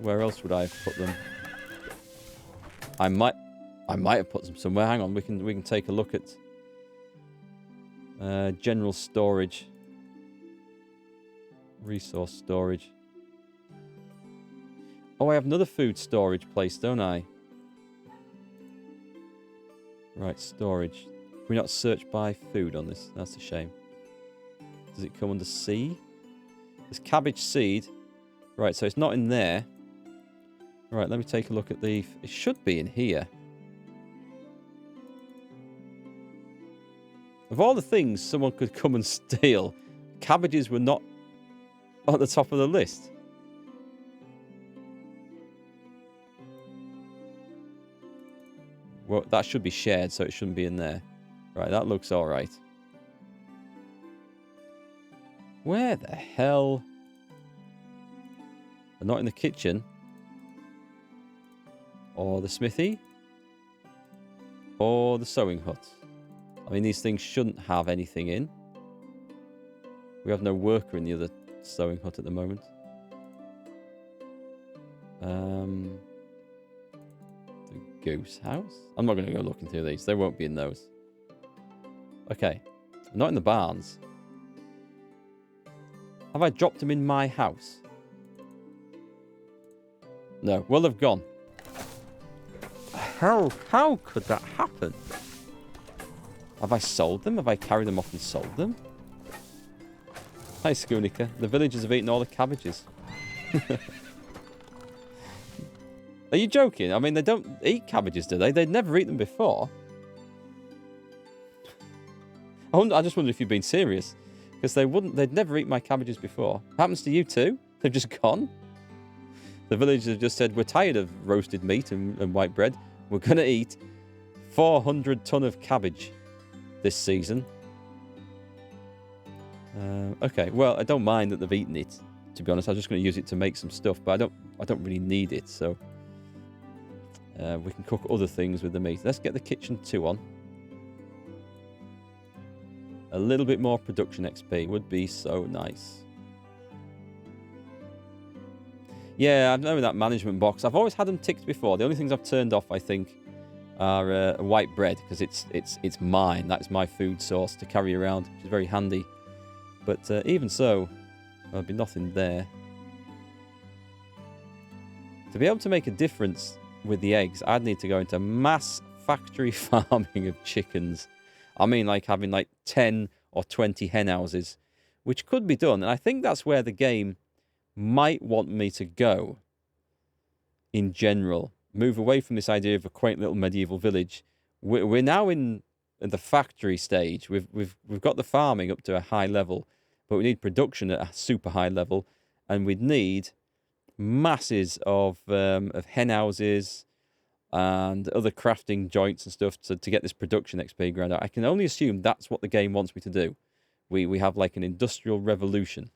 Where else would I have put them? I might have put them somewhere. Hang on, we can take a look at general storage. Resource storage. Oh, I have another food storage place, don't I? Right, storage. Can we not search by food on this? That's a shame. Does it come under C? There's cabbage seed. Right, so it's not in there. Right, let me take a look at the... It should be in here. Of all the things someone could come and steal, cabbages were not at the top of the list. Well, that should be shared, so it shouldn't be in there. Right, that looks alright. Where the hell? They're not in the kitchen. Or the smithy. Or the sewing hut. I mean, these things shouldn't have anything in. We have no worker in the other sewing hut at the moment. The goose house? I'm not going to go looking through these. They won't be in those. Okay. Not in the barns. Have I dropped them in my house? No. Well, they've gone. How could that happen? Have I sold them? Have I carried them off and sold them? Hi, Schoonica. The villagers have eaten all the cabbages. Are you joking? I mean, they don't eat cabbages, do they? They'd never eaten them before. I just wonder if you've been serious. Because they'd never eat my cabbages before. Happens to you too? They've just gone. The villagers have just said, we're tired of roasted meat and white bread. We're going to eat 400 ton of cabbage this season. Okay, well, I don't mind that they've eaten it. To be honest, I'm just going to use it to make some stuff, but I don't really need it, so we can cook other things with the meat. Let's get the kitchen 2 on. A little bit more production XP would be so nice. Yeah, I've known that management box. I've always had them ticked before. The only things I've turned off, I think, are white bread, because it's mine. That's my food source to carry around, which is very handy. But even so, there'll be nothing there. To be able to make a difference with the eggs, I'd need to go into mass factory farming of chickens. I mean, like having like 10 or 20 hen houses, which could be done. And I think that's where the game might want me to go in general. Move away from this idea of a quaint little medieval village. We're now in the factory stage. We've got the farming up to a high level, but we need production at a super high level, and we'd need masses of hen houses and other crafting joints and stuff to get this production XP ground out. I can only assume that's what the game wants me to do. We have like an industrial revolution.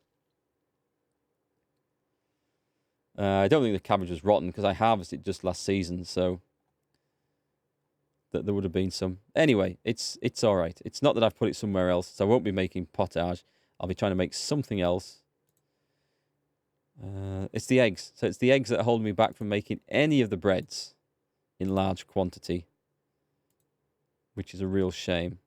I don't think the cabbage was rotten because I harvested it just last season, so that there would have been some. Anyway, it's all right. It's not that I've put it somewhere else, so I won't be making potage. I'll be trying to make something else. It's the eggs. So it's the eggs that are holding me back from making any of the breads in large quantity, which is a real shame.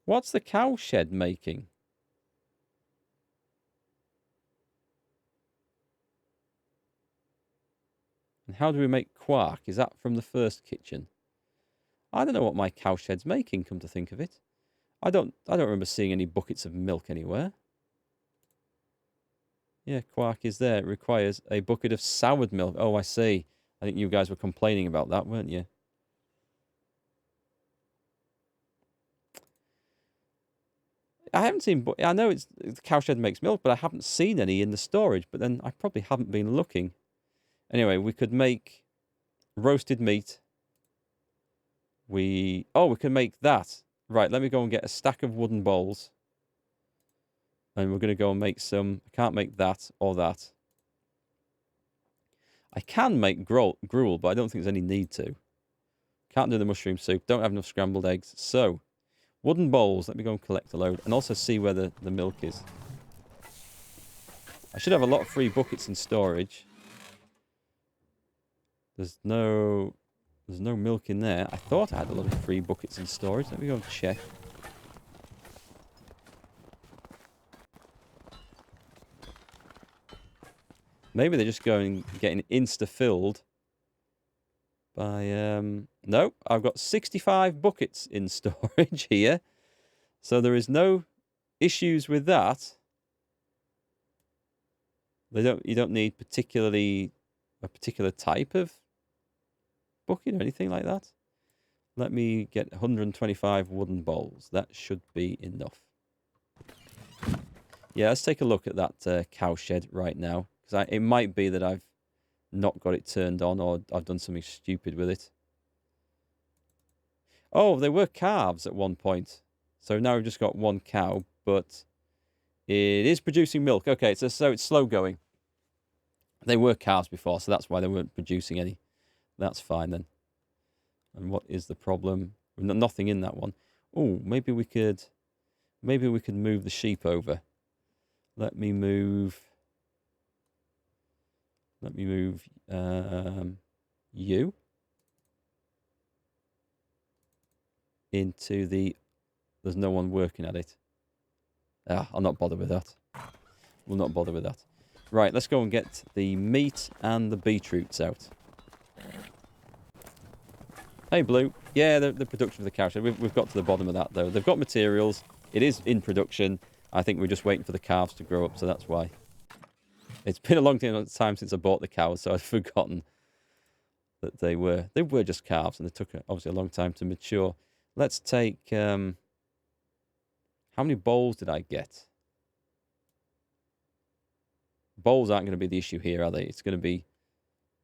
What's the cow shed making? And how do we make quark? Is that from the first kitchen? I don't know what my cow shed's making, come to think of it. I don't remember seeing any buckets of milk anywhere. Yeah, quark is there. It requires a bucket of soured milk. Oh, I see. I think you guys were complaining about that, weren't you? I haven't seen... I know the cow shed makes milk, but I haven't seen any in the storage. But then I probably haven't been looking. Anyway, we could make roasted meat. We can make that. Right, let me go and get a stack of wooden bowls. And we're going to go and make some... I can't make that or that. I can make gruel, but I don't think there's any need to. Can't do the mushroom soup. Don't have enough scrambled eggs. So, Wooden bowls. Let me go and collect a load. And also see where the milk is. I should have a lot of free buckets in storage. There's no milk in there. I thought I had a lot of free buckets in storage. Let me go and check. Maybe they're just getting insta-filled by... No, I've got 65 buckets in storage here. So there is no issues with that. You don't need a particular type of bucket or anything like that. Let me get 125 wooden bowls. That should be enough. Yeah, let's take a look at that cow shed right now. Because it might be that I've not got it turned on or I've done something stupid with it. Oh, there were calves at one point. So now we've just got one cow, but it is producing milk. Okay, so it's slow going. They were calves before, so that's why they weren't producing any. That's fine then. And what is the problem? Nothing in that one. Oh, maybe we could move the sheep over. Let me move you into the... There's no one working at it. I'll not bother with that. We'll not bother with that. Right, let's go and get the meat and the beetroots out. Hey, Blue. Yeah, the production of the cow shed. We've got to the bottom of that, though. They've got materials. It is in production. I think we're just waiting for the calves to grow up, so that's why. It's been a long time since I bought the cows, so I'd forgotten that they were just calves, and they took obviously a long time to mature. Let's take... how many bowls did I get? Bowls aren't going to be the issue here, are they? It's going to be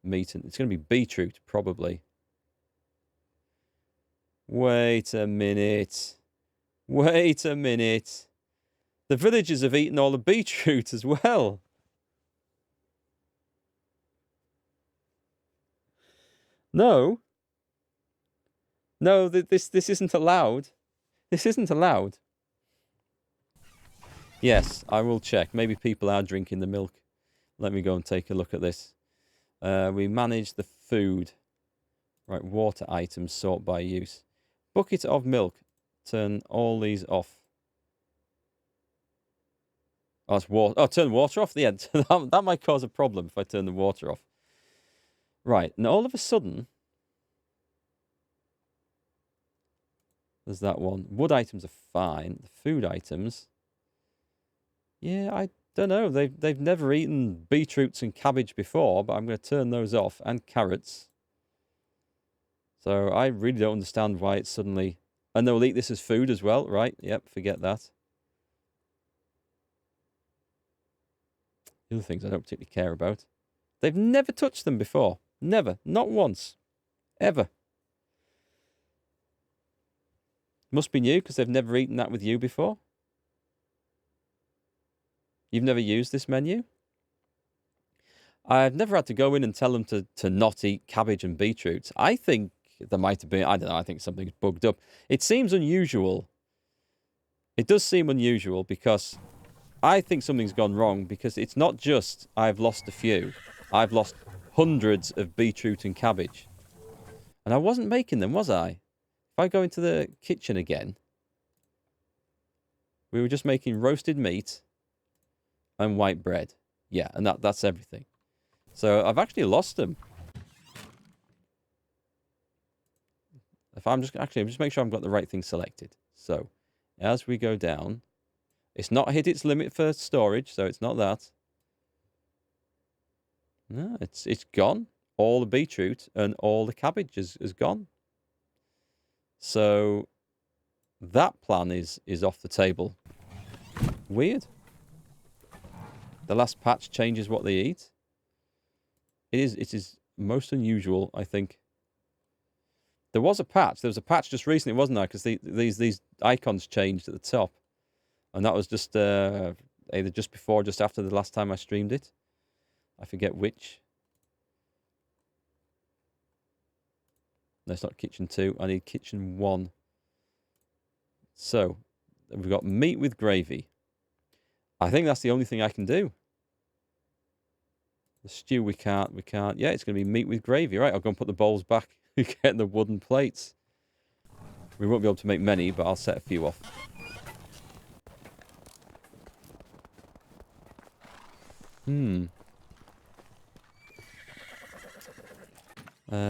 meat, and it's going to be beetroot, probably. Wait a minute. Wait a minute. The villagers have eaten all the beetroot as well. No. No, this isn't allowed. This isn't allowed. Yes, I will check. Maybe people are drinking the milk. Let me go and take a look at this. We manage the food. Right, water items, sort by use. Bucket of milk. Turn all these off. Oh, it's water. Oh, turn water off? Yeah, that might cause a problem if I turn the water off. Right, and all of a sudden... There's that one. Wood items are fine. The food items... Yeah, I don't know. They've never eaten beetroots and cabbage before, but I'm going to turn those off. And carrots. So I really don't understand why it's suddenly... And they'll eat this as food as well, right? Yep, forget that. The other things I don't particularly care about. They've never touched them before. Never. Not once. Ever. Must be new because they've never eaten that with you before. You've never used this menu? I've never had to go in and tell them to not eat cabbage and beetroots. I think there might have been, I don't know, I think something's bugged up. It seems unusual. It does seem unusual because I think something's gone wrong because it's not just I've lost a few. I've lost hundreds of beetroot and cabbage. And I wasn't making them, was I? If I go into the kitchen again, we were just making roasted meat and white bread. Yeah, and that's everything. So I've actually lost them. If I'm just make sure I've got the right thing selected. So as we go down, it's not hit its limit for storage, so it's not that. No, it's gone. All the beetroot and all the cabbage is gone. So that plan is off the table. Weird. The last patch changes what they eat. It is most unusual, I think. There was a patch. There was a patch just recently, wasn't there? Because these icons changed at the top. And that was just either just before or just after the last time I streamed it. I forget which. No, it's not kitchen 2. I need kitchen 1. So, we've got meat with gravy. I think that's the only thing I can do. The stew we can't. Yeah, it's going to be meat with gravy. Right, I'll go and put the bowls back and get the wooden plates. We won't be able to make many, but I'll set a few off.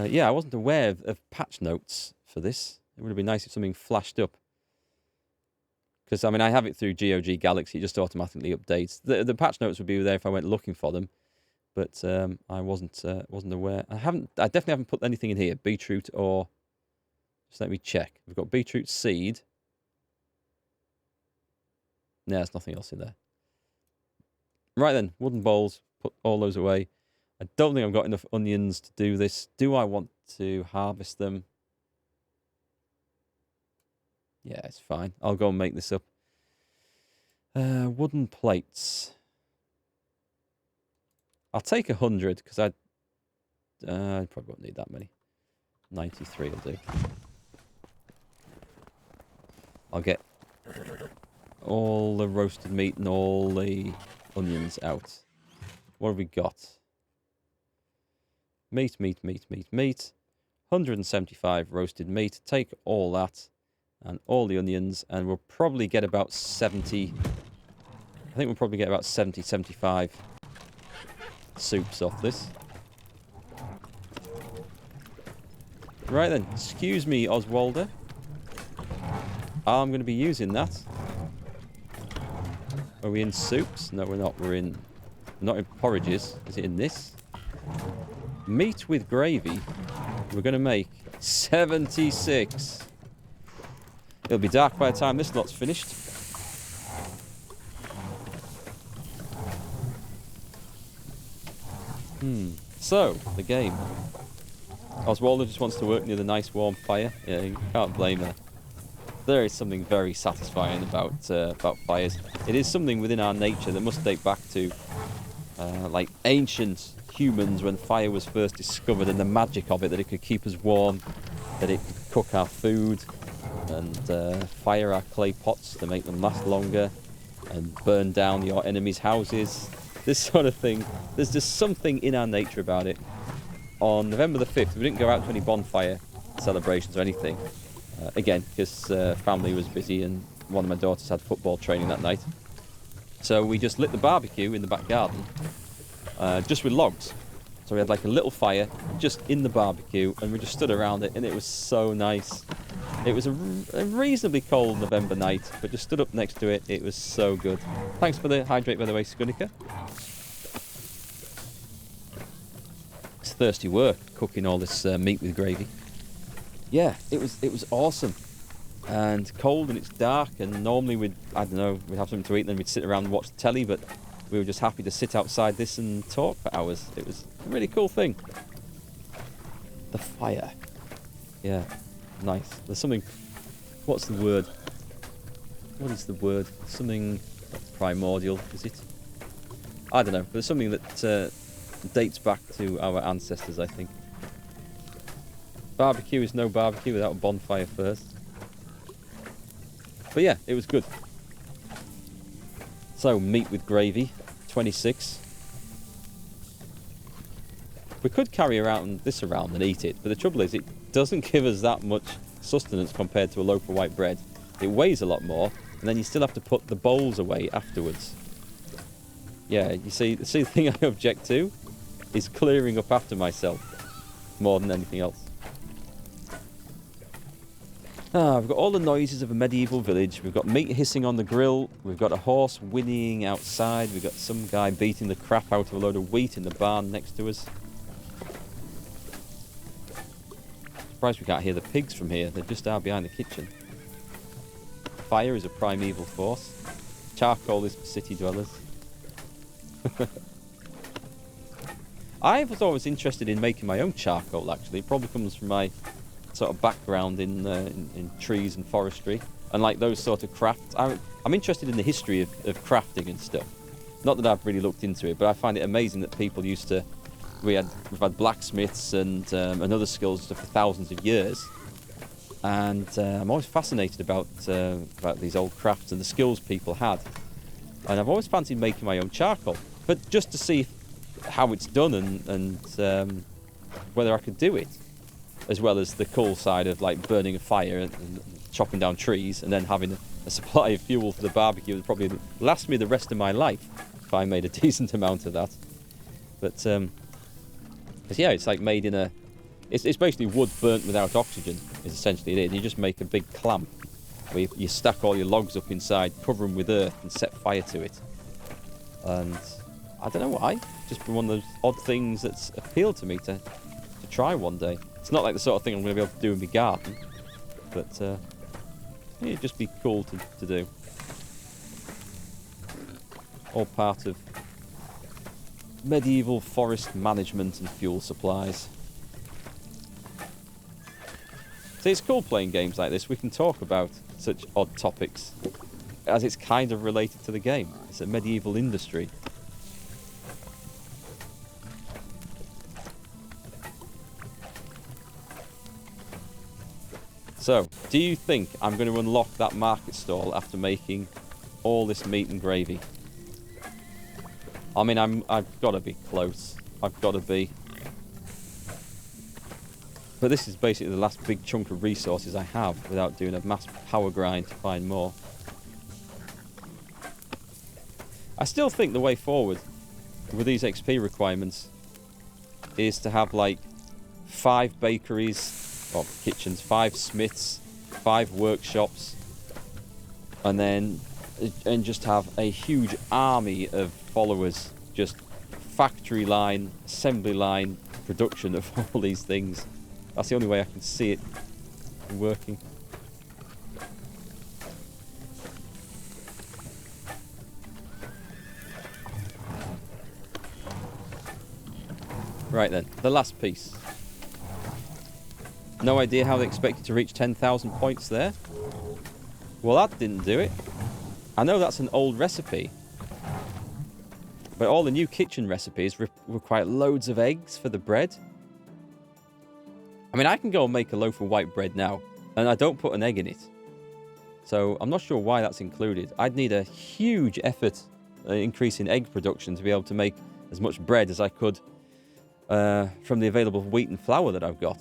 Yeah, I wasn't aware of patch notes for this. It would have been nice if something flashed up. Because, I mean, I have it through GOG Galaxy. It just automatically updates. The patch notes would be there if I went looking for them. But I wasn't aware. I definitely haven't put anything in here. Beetroot or... Just let me check. We've got beetroot seed. No, there's nothing else in there. Right then, wooden bowls. Put all those away. I don't think I've got enough onions to do this. Do I want to harvest them? Yeah, it's fine. I'll go and make this up. Wooden plates. I'll take 100 because I probably won't need that many. 93 will do. I'll get all the roasted meat and all the onions out. What have we got? Meat. 175 roasted meat. Take all that and all the onions, and we'll probably get about 70. I think we'll probably get about 70, 75 soups off this. Right then, excuse me, Oswalder. I'm going to be using that. Are we in soups? No, we're not. We're not in porridges. Is it in this? Meat with gravy. We're going to make 76. It'll be dark by the time this lot's finished. So, the game. Oswaldo just wants to work near the nice warm fire. Yeah, you can't blame her. There is something very satisfying about fires. It is something within our nature that must date back to like ancient humans when fire was first discovered, and the magic of it, that it could keep us warm, that it could cook our food and fire our clay pots to make them last longer and burn down your enemies' houses. This sort of thing. There's just something in our nature about it. On November the 5th, we didn't go out to any bonfire celebrations or anything. Again, because family was busy and one of my daughters had football training that night. So we just lit the barbecue in the back garden, just with logs. So we had like a little fire just in the barbecue, and we just stood around it, and it was so nice. It was a reasonably cold November night, but just stood up next to it. It was so good. Thanks for the hydrate, by the way, Skunika. It's thirsty work cooking all this meat with gravy. Yeah, it was awesome. And cold, and it's dark, and normally we'd have something to eat, and then we'd sit around and watch the telly, but we were just happy to sit outside this and talk for hours. It was a really cool thing. The fire. Yeah, nice. There's something... What's the word? What is the word? Something primordial, is it? I don't know, but there's something that dates back to our ancestors, I think. Barbecue is no barbecue without a bonfire first. But yeah, it was good. So, meat with gravy, 26. We could carry this around and eat it, but the trouble is it doesn't give us that much sustenance compared to a loaf of white bread. It weighs a lot more, and then you still have to put the bowls away afterwards. Yeah, you see, the thing I object to is clearing up after myself more than anything else. We've got all the noises of a medieval village. We've got meat hissing on the grill. We've got a horse whinnying outside. We've got some guy beating the crap out of a load of wheat in the barn next to us. Surprised we can't hear the pigs from here. They're just out behind the kitchen. Fire is a primeval force. Charcoal is for city dwellers. I was always interested in making my own charcoal, actually. It probably comes from my sort of background in trees and forestry, and like those sort of crafts. I'm interested in the history of crafting and stuff. Not that I've really looked into it, but I find it amazing that people used to... We've had blacksmiths and other skills for thousands of years, And I'm always fascinated about these old crafts and the skills people had. And I've always fancied making my own charcoal, but just to see how it's done and whether I could do it, as well as the cool side of like burning a fire and chopping down trees and then having a supply of fuel for the barbecue that probably last me the rest of my life if I made a decent amount of that. But yeah, it's like made in a... It's basically wood burnt without oxygen, is essentially it. You just make a big clamp where you stack all your logs up inside, cover them with earth and set fire to it. And I don't know why, just been one of those odd things that's appealed to me to try one day. It's not like the sort of thing I'm going to be able to do in my garden, but yeah, it'd just be cool to do. All part of medieval forest management and fuel supplies. So it's cool playing games like this. We can talk about such odd topics as it's kind of related to the game. It's a medieval industry. So, do you think I'm going to unlock that market stall after making all this meat and gravy? I mean, I've got to be close. I've got to be. But this is basically the last big chunk of resources I have without doing a mass power grind to find more. I still think the way forward with these XP requirements is to have like 5 bakeries, or kitchens, 5 smiths, 5 workshops, and just have a huge army of followers, just factory line, assembly line production of all these things. That's the only way I can see it working. Right then, the last piece. No idea how they expected to reach 10,000 points there. Well, that didn't do it. I know that's an old recipe, but all the new kitchen recipes require loads of eggs for the bread. I mean, I can go and make a loaf of white bread now, and I don't put an egg in it. So I'm not sure why that's included. I'd need a huge effort increase in egg production to be able to make as much bread as I could from the available wheat and flour that I've got.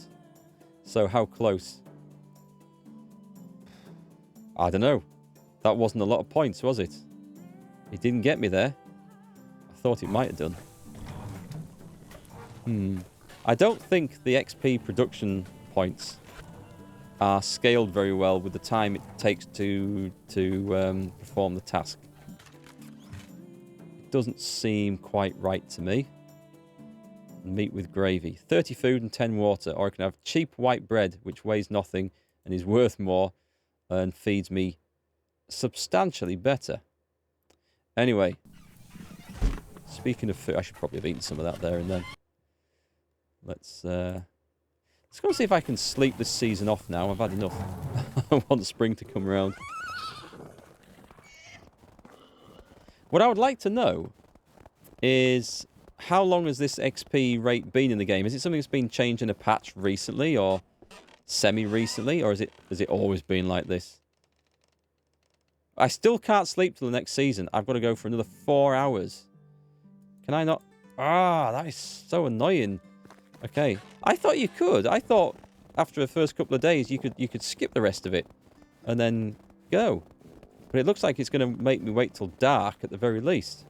So how close? I don't know. That wasn't a lot of points, was it? It didn't get me there. I thought it might have done. I don't think the XP production points are scaled very well with the time it takes to perform the task. It doesn't seem quite right to me. Meat with gravy. 30 food and 10 water. Or I can have cheap white bread, which weighs nothing and is worth more and feeds me substantially better. Anyway, speaking of food, I should probably have eaten some of that there and then. Let's go and see if I can sleep this season off now. I've had enough. I want spring to come around. What I would like to know is how long has this XP rate been in the game? Is it something that's been changed in a patch recently or semi-recently, or has it always been like this? I still can't sleep till the next season. I've got to go for another 4 hours. Can I not? Ah, that is so annoying. Okay, I thought you could. I thought after the first couple of days you could skip the rest of it and then go. But it looks like it's going to make me wait till dark at the very least.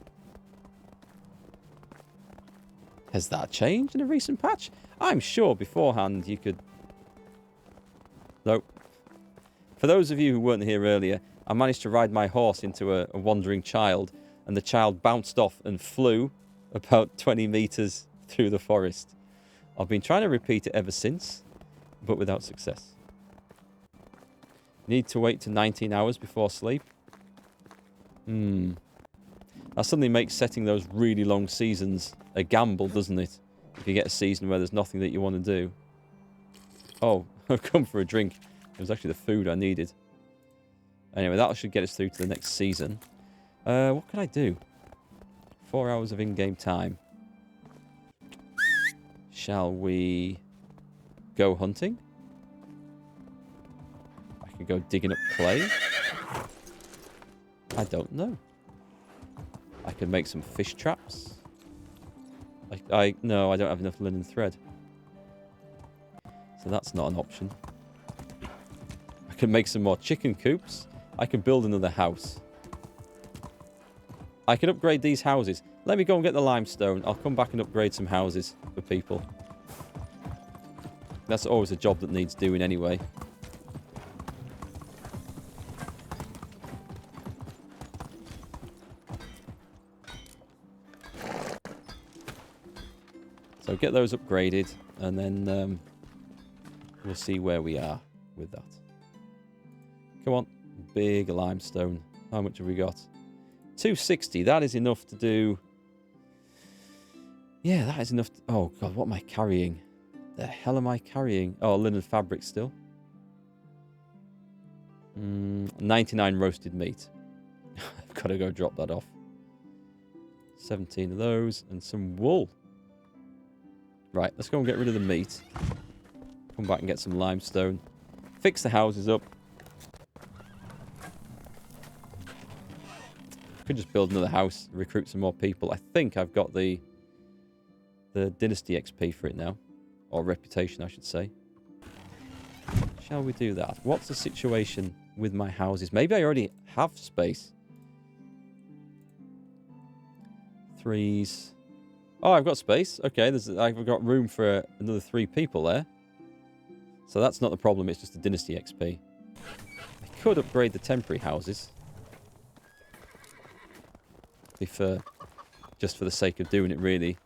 Has that changed in a recent patch? I'm sure beforehand you could... Nope. For those of you who weren't here earlier, I managed to ride my horse into a wandering child, and the child bounced off and flew about 20 meters through the forest. I've been trying to repeat it ever since, but without success. Need to wait to 19 hours before sleep? That suddenly makes setting those really long seasons a gamble, doesn't it? If you get a season where there's nothing that you want to do. Oh, I've come for a drink. It was actually the food I needed. Anyway, that should get us through to the next season. What can I do? 4 hours of in-game time. Shall we go hunting? could go digging up clay. I don't know. I could make some fish traps. No, I don't have enough linen thread. So that's not an option. I can make some more chicken coops. I can build another house. I can upgrade these houses. Let me go and get the limestone. I'll come back and upgrade some houses for people. That's always a job that needs doing anyway. So get those upgraded, and then we'll see where we are with that. Come on. Big limestone. How much have we got? 260. That is enough to do... Yeah, that is enough. Oh, God, what am I carrying? The hell am I carrying? Oh, linen fabric still. 99 roasted meat. I've got to go drop that off. 17 of those and some wool. Right, let's go and get rid of the meat. Come back and get some limestone. Fix the houses up. Could just build another house, recruit some more people. I think I've got the Dynasty XP for it now. Or reputation, I should say. Shall we do that? What's the situation with my houses? Maybe I already have space. 3s. Oh, I've got space. Okay, I've got room for another 3 people there. So that's not the problem, it's just the Dynasty XP. I could upgrade the temporary houses. Just for the sake of doing it, really.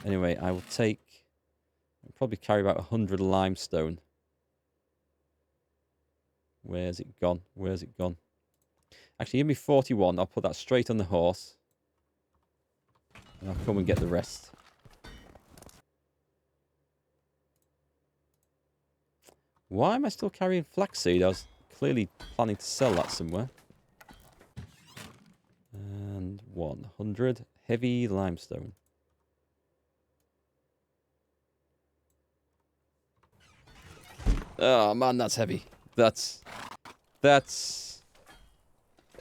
Anyway, I will I'll probably carry about 100 limestone. Where's it gone? Where's it gone? Actually, give me 41. I'll put that straight on the horse. And I'll come and get the rest. Why am I still carrying flaxseed? I was clearly planning to sell that somewhere. And 100 heavy limestone. Oh man, that's heavy. That's a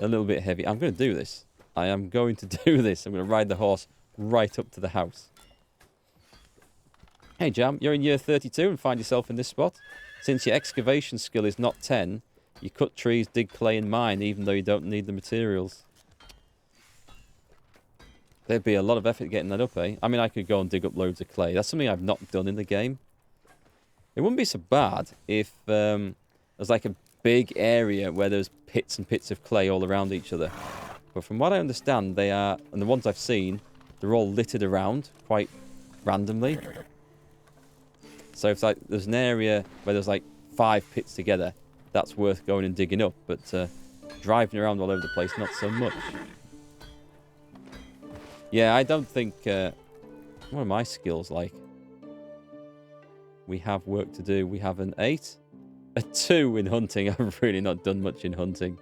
little bit heavy. I'm going to do this. I am going to do this. I'm going to ride the horse right up to the house. Hey Jam, you're in year 32 and find yourself in this spot. Since your excavation skill is not 10, you cut trees, dig clay and mine even though you don't need the materials. There'd be a lot of effort getting that up, eh? I mean, I could go and dig up loads of clay. That's something I've not done in the game. It wouldn't be so bad if there's like a big area where there's pits and pits of clay all around each other. But from what I understand, they are, and the ones I've seen, they're all littered around quite randomly. So if like there's an area where there's like 5 pits together, that's worth going and digging up. But driving around all over the place, not so much. Yeah, I don't think... what are my skills like? We have work to do. We have an 8. A 2 in hunting. I've really not done much in hunting.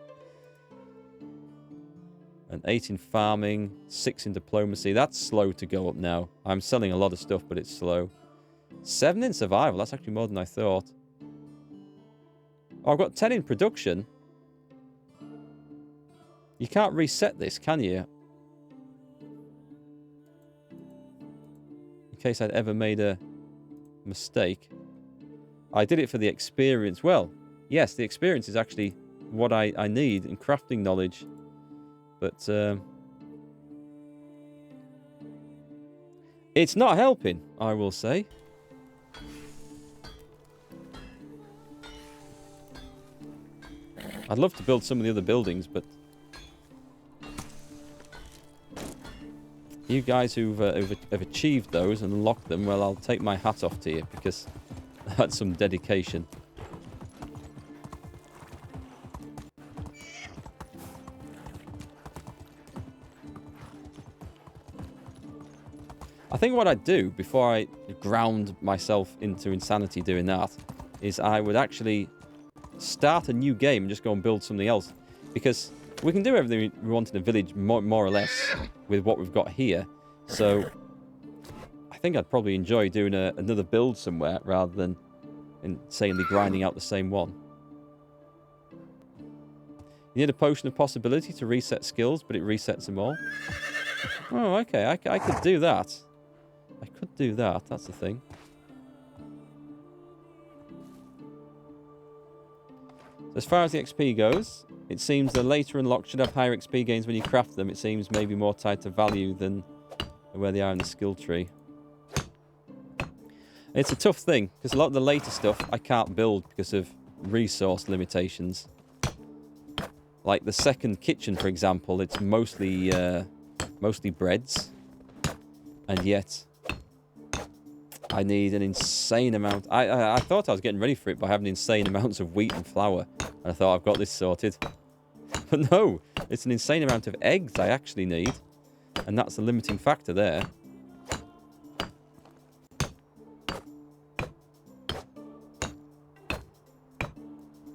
An 8 in farming. 6 in diplomacy. That's slow to go up now. I'm selling a lot of stuff, but it's slow. 7 in survival. That's actually more than I thought. Oh, I've got 10 in production. You can't reset this, can you? In case I'd ever made a mistake. I did it for the experience. Well, yes, the experience is actually what I need in crafting knowledge. But it's not helping, I will say. I'd love to build some of the other buildings, but you guys who've achieved those and unlocked them, well, I'll take my hat off to you because that's some dedication. I think what I'd do before I ground myself into insanity doing that is I would actually start a new game and just go and build something else. Because we can do everything we want in a village more or less with what we've got here. So I think I'd probably enjoy doing another build somewhere rather than insanely grinding out the same one. You need a potion of possibility to reset skills, but it resets them all. Oh, okay. I could do that. I could do that. That's the thing. As far as the XP goes, it seems the later unlocked should have higher XP gains when you craft them. It seems maybe more tied to value than where they are in the skill tree. It's a tough thing, because a lot of the later stuff I can't build because of resource limitations. Like the second kitchen, for example, it's mostly breads. And yet, I need an insane amount. I thought I was getting ready for it by having insane amounts of wheat and flour. And I thought, I've got this sorted. But no, it's an insane amount of eggs I actually need. And that's the limiting factor there.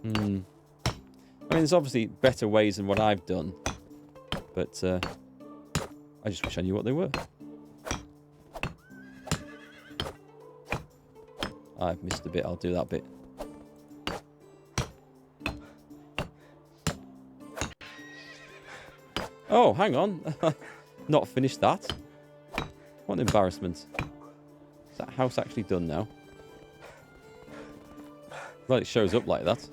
I mean, there's obviously better ways than what I've done. But I just wish I knew what they were. I've missed a bit. I'll do that bit. Oh, hang on. Not finished that. What an embarrassment. Is that house actually done now? Well, it shows up like that.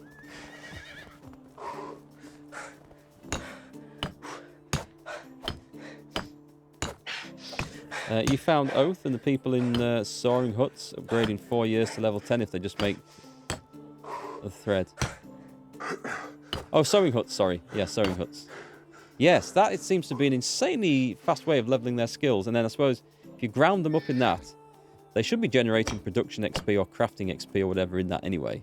You found Oath and the people in Soaring Huts upgrading 4 years to level 10 if they just make a thread. Oh, Sewing Huts, sorry. Yeah, Sewing Huts. Yes, that it seems to be an insanely fast way of leveling their skills. And then I suppose if you ground them up in that, they should be generating production XP or crafting XP or whatever in that anyway.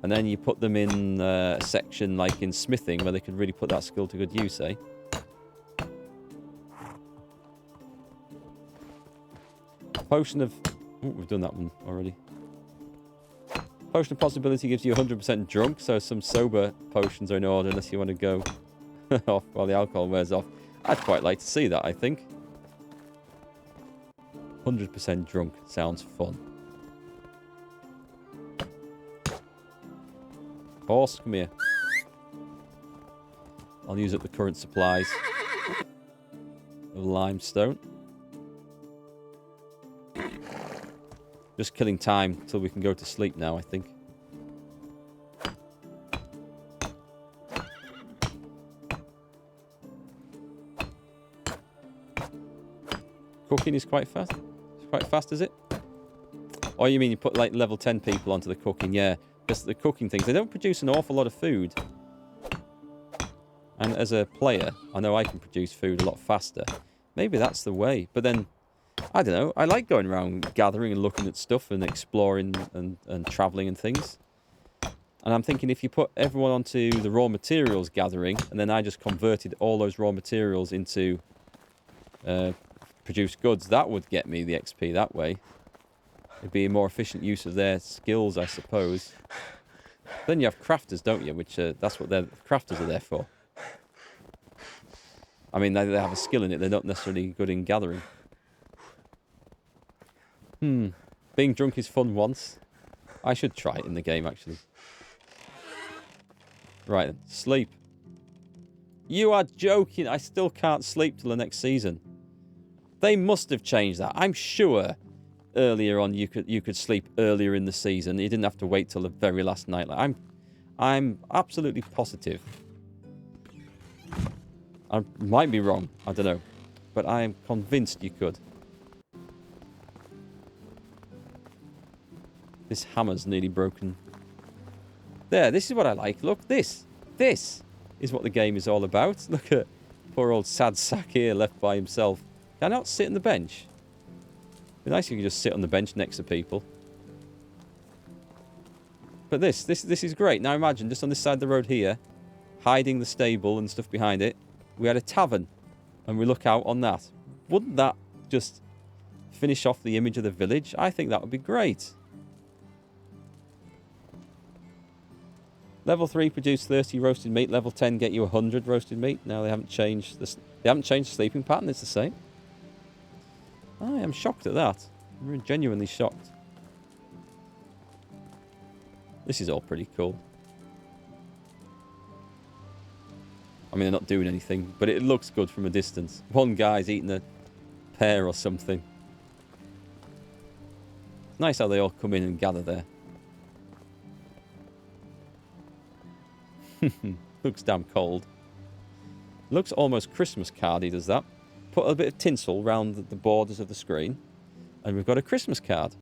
And then you put them in a section like in smithing where they could really put that skill to good use, eh? Potion of... Oh, we've done that one already. Potion of possibility gives you 100% drunk, so some sober potions are in order unless you want to go off while the alcohol wears off. I'd quite like to see that, I think. 100% drunk sounds fun. Horse, come here. I'll use up the current supplies of limestone. Just killing time till we can go to sleep now, I think. Cooking is quite fast. It's quite fast, is it? Oh, you mean you put like level 10 people onto the cooking? Yeah, because the cooking things, they don't produce an awful lot of food. And as a player, I know I can produce food a lot faster. Maybe that's the way. But then, I don't know. I like going around gathering and looking at stuff and exploring and travelling and things. And I'm thinking if you put everyone onto the raw materials gathering, and then I just converted all those raw materials into produced goods, that would get me the XP that way. It'd be a more efficient use of their skills, I suppose. Then you have crafters, don't you? Which that's what the crafters are there for. I mean, they have a skill in it. They're not necessarily good in gathering. Being drunk is fun once. I should try it in the game, actually. Right, then. Sleep. You are joking. I still can't sleep till the next season. They must have changed that. I'm sure earlier on you could sleep earlier in the season. You didn't have to wait till the very last night. Like, I'm absolutely positive. I might be wrong. I don't know. But I am convinced you could. This hammer's nearly broken. There, this is what I like. Look, this is what the game is all about. Look at poor old sad sack here left by himself. Can I not sit on the bench? It'd be nice if you could just sit on the bench next to people. But this is great. Now imagine, just on this side of the road here, hiding the stable and stuff behind it, we had a tavern. And we look out on that. Wouldn't that just finish off the image of the village? I think that would be great. Level 3 produce 30 roasted meat. Level 10 get you 100 roasted meat. No, they haven't changed the sleeping pattern. It's the same. I am shocked at that. I'm genuinely shocked. This is all pretty cool. I mean, they're not doing anything, but it looks good from a distance. One guy's eating a pear or something. It's nice how they all come in and gather there. Looks damn cold. Looks almost Christmas cardy, does that. Put a bit of tinsel around the borders of the screen, and we've got a Christmas card.